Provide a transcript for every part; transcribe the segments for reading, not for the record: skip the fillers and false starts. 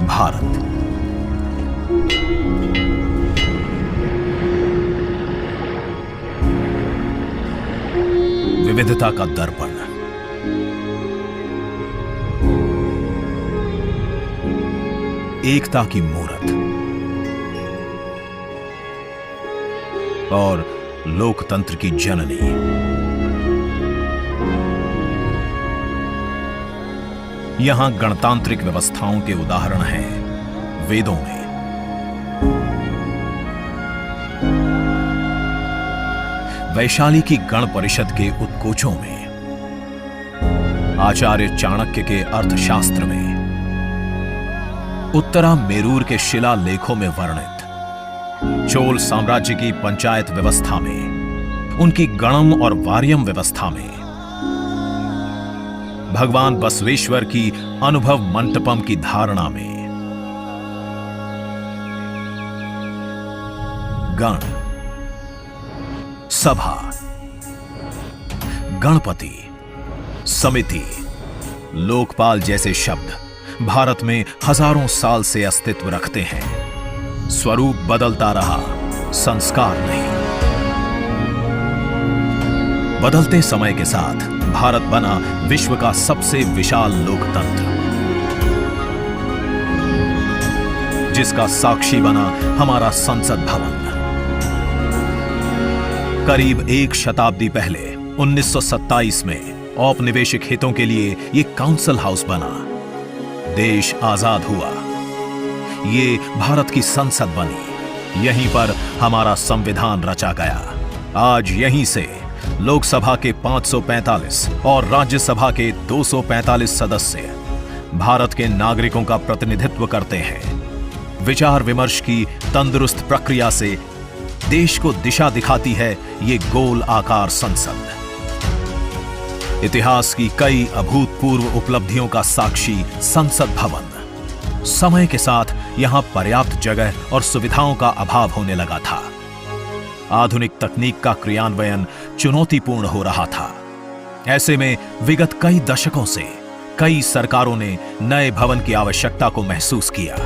भारत विविधता का दर्पण, एकता की मूरत और लोकतंत्र की जननी। यहां गणतांत्रिक व्यवस्थाओं के उदाहरण हैं वेदों में। वैशाली की गण परिषद के उत्कोचों में, आचार्य चाणक्य के अर्थशास्त्र में, उत्तरा मेरूर के शिलालेखों में वर्णित चोल साम्राज्य की पंचायत व्यवस्था में, उनकी गणम और वार्यम व्यवस्था में, भगवान बसवेश्वर की अनुभव मंटपम की धारणा में। गण, सभा, गणपति, समिति, लोकपाल जैसे शब्द भारत में हजारों साल से अस्तित्व रखते हैं। स्वरूप बदलता रहा, संस्कार नहीं। बदलते समय के साथ भारत बना विश्व का सबसे विशाल लोकतंत्र, जिसका साक्षी बना हमारा संसद भवन। करीब एक शताब्दी पहले 1927 में औपनिवेशिक हितों के लिए यह काउंसिल हाउस बना। देश आजाद हुआ, ये भारत की संसद बनी। यहीं पर हमारा संविधान रचा गया। आज यहीं से लोकसभा के 545 और राज्यसभा के 245 सदस्य भारत के नागरिकों का प्रतिनिधित्व करते हैं। विचार विमर्श की तंदुरुस्त प्रक्रिया से देश को दिशा दिखाती है ये गोल आकार संसद। इतिहास की कई अभूतपूर्व उपलब्धियों का साक्षी संसद भवन। समय के साथ यहां पर्याप्त जगह और सुविधाओं का अभाव होने लगा था। आधुनिक तकनीक का क्रियान्वयन चुनौतीपूर्ण हो रहा था। ऐसे में विगत कई दशकों से कई सरकारों ने नए भवन की आवश्यकता को महसूस किया,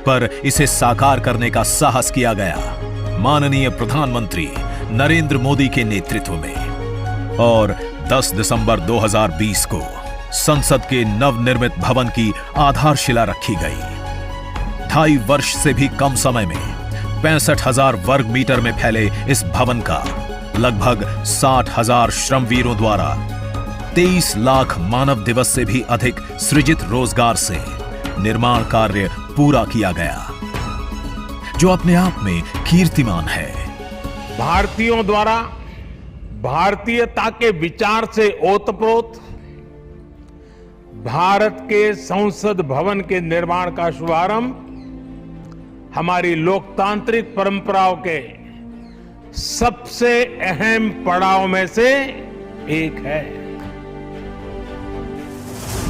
पर इसे साकार करने का साहस किया गया माननीय प्रधानमंत्री नरेंद्र मोदी के नेतृत्व में। और 10 दिसंबर 2020 को संसद के नवनिर्मित भवन की आधारशिला रखी गई। 2.5 वर्ष से भी कम समय में 65,000 वर्ग मीटर में फैले इस भवन का लगभग 60,000 श्रमवीरों द्वारा 23 लाख मानव दिवस से भी अधिक सृजित रोजगार से निर्माण कार्य पूरा किया गया, जो अपने आप में कीर्तिमान है। भारतीयों द्वारा भारतीयता के विचार से ओतप्रोत भारत के संसद भवन के निर्माण का शुभारंभ हमारी लोकतांत्रिक परंपराओं के सबसे अहम पड़ाव में से एक है।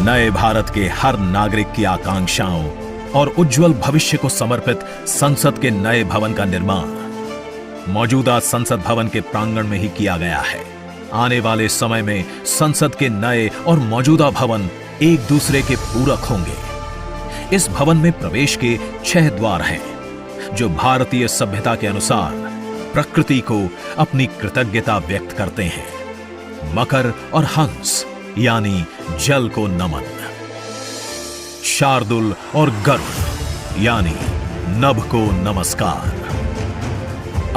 नए भारत के हर नागरिक की आकांक्षाओं और उज्जवल भविष्य को समर्पित संसद के नए भवन का निर्माण मौजूदा संसद भवन के प्रांगण में ही किया गया है। आने वाले समय में संसद के नए और मौजूदा भवन एक दूसरे के पूरक होंगे। इस भवन में प्रवेश के 6 द्वार हैं, जो भारतीय सभ्यता के अनुसार प्रकृति को अपनी कृतज्ञता व्यक्त करते हैं। मकर और हंस यानी जल को नमन, शार्दुल और गरुड़ यानी नभ को नमस्कार,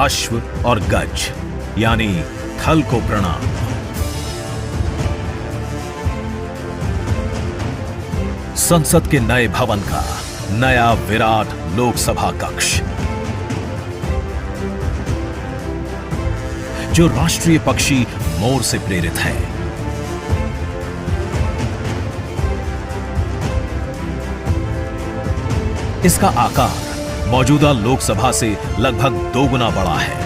अश्व और गज यानी थल को प्रणाम। संसद के नए भवन का नया विराट लोकसभा कक्ष, जो राष्ट्रीय पक्षी मोर से प्रेरित है। इसका आकार मौजूदा लोकसभा से लगभग 2 गुना बड़ा है।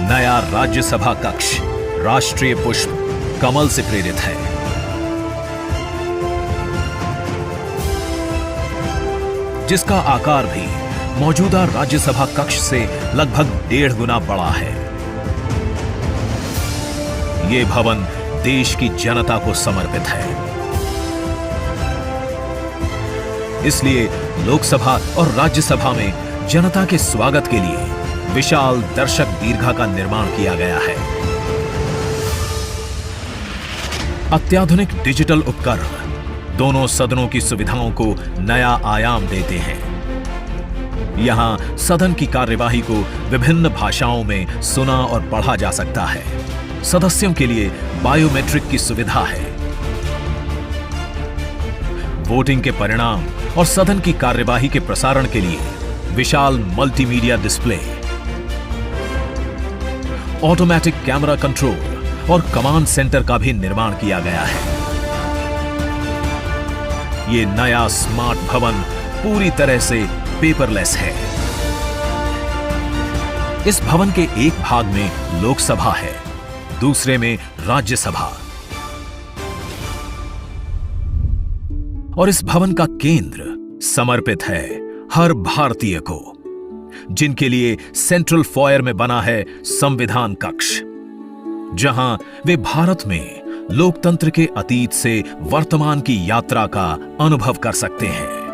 नया राज्यसभा कक्ष राष्ट्रीय पुष्प कमल से प्रेरित है। जिसका आकार भी मौजूदा राज्यसभा कक्ष से लगभग 1.5 गुना बड़ा है। ये भवन देश की जनता को समर्पित है। इसलिए लोकसभा और राज्यसभा में जनता के स्वागत के लिए विशाल दर्शक दीर्घा का निर्माण किया गया है। अत्याधुनिक डिजिटल उपकरण दोनों सदनों की सुविधाओं को नया आयाम देते हैं। यहां सदन की कार्यवाही को विभिन्न भाषाओं में सुना और पढ़ा जा सकता है। सदस्यों के लिए बायोमेट्रिक की सुविधा है। वोटिंग के परिणाम और सदन की कार्यवाही के प्रसारण के लिए विशाल multimedia display, automatic camera control और कमांड सेंटर का भी निर्माण किया गया है। यह नया स्मार्ट भवन पूरी तरह से पेपरलेस है। इस भवन के एक भाग में लोकसभा है, दूसरे में राज्यसभा। और इस भवन का केंद्र समर्पित है हर भारतीय को, जिनके लिए सेंट्रल फॉयर में बना है संविधान कक्ष, जहां वे भारत में लोकतंत्र के अतीत से वर्तमान की यात्रा का अनुभव कर सकते हैं।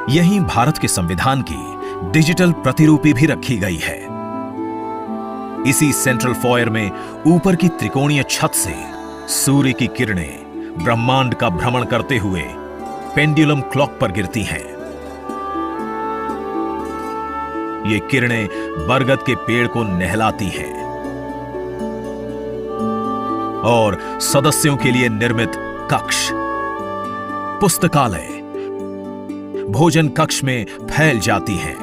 यहीं भारत के संविधान की डिजिटल प्रतिरूपी भी रखी गई है। इसी सेंट्रल फॉयर में ऊपर की त्रिकोणीय छत से सूर्य की किरणें ब्रह्मांड का भ्रमण करते हुए पेंडुलम क्लॉक पर गिरती हैं। ये किरणें बरगद के पेड़ को नहलाती हैं और सदस्यों के लिए निर्मित कक्ष, पुस्तकालय, भोजन कक्ष में फैल जाती हैं।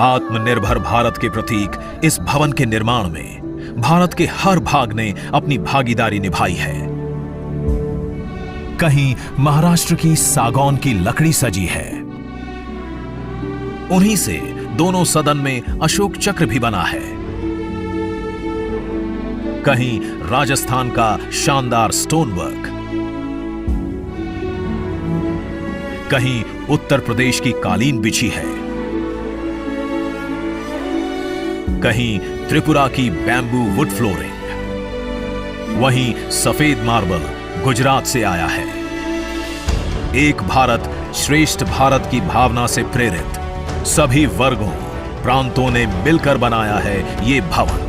आत्मनिर्भर भारत के प्रतीक इस भवन के निर्माण में भारत के हर भाग ने अपनी भागीदारी निभाई है। कहीं महाराष्ट्र की सागौन की लकड़ी सजी है, उन्हीं से दोनों सदन में अशोक चक्र भी बना है। कहीं राजस्थान का शानदार स्टोन वर्क, कहीं उत्तर प्रदेश की कालीन बिछी है, कहीं त्रिपुरा की बैम्बू वुड फ्लोरिंग, वहीं सफेद मार्बल गुजरात से आया है। एक भारत श्रेष्ठ भारत की भावना से प्रेरित सभी वर्गों, प्रांतों ने मिलकर बनाया है ये भवन।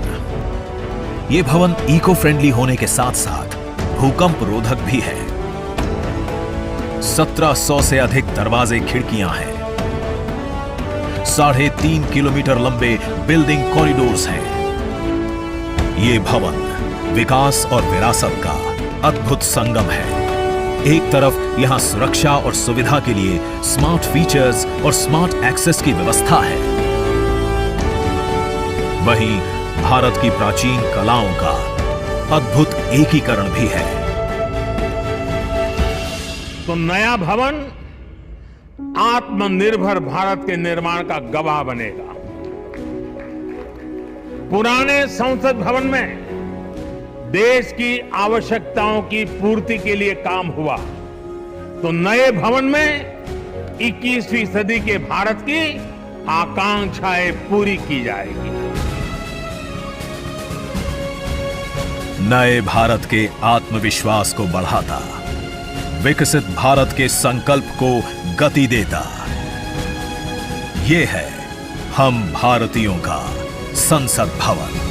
ये भवन इको फ्रेंडली होने के साथ साथ भूकंप रोधक भी है। 1700 से अधिक दरवाजे, खिड़कियां हैं। 3.5 किलोमीटर लंबे बिल्डिंग कॉरिडोर्स हैं। ये भवन विकास और विरासत का अद्भुत संगम है। एक तरफ यहां सुरक्षा और सुविधा के लिए स्मार्ट फीचर्स और स्मार्ट एक्सेस की व्यवस्था है, वहीं भारत की प्राचीन कलाओं का अद्भुत एकीकरण भी है। तो नया भवन आत्मनिर्भर भारत के निर्माण का गवाह बनेगा। पुराने संसद भवन में देश की आवश्यकताओं की पूर्ति के लिए काम हुआ, तो नए भवन में 21वीं सदी के भारत की आकांक्षाएं पूरी की जाएगी। नए भारत के आत्मविश्वास को बढ़ाता, विकसित भारत के संकल्प को गति देता, ये है हम भारतीयों का संसद भवन।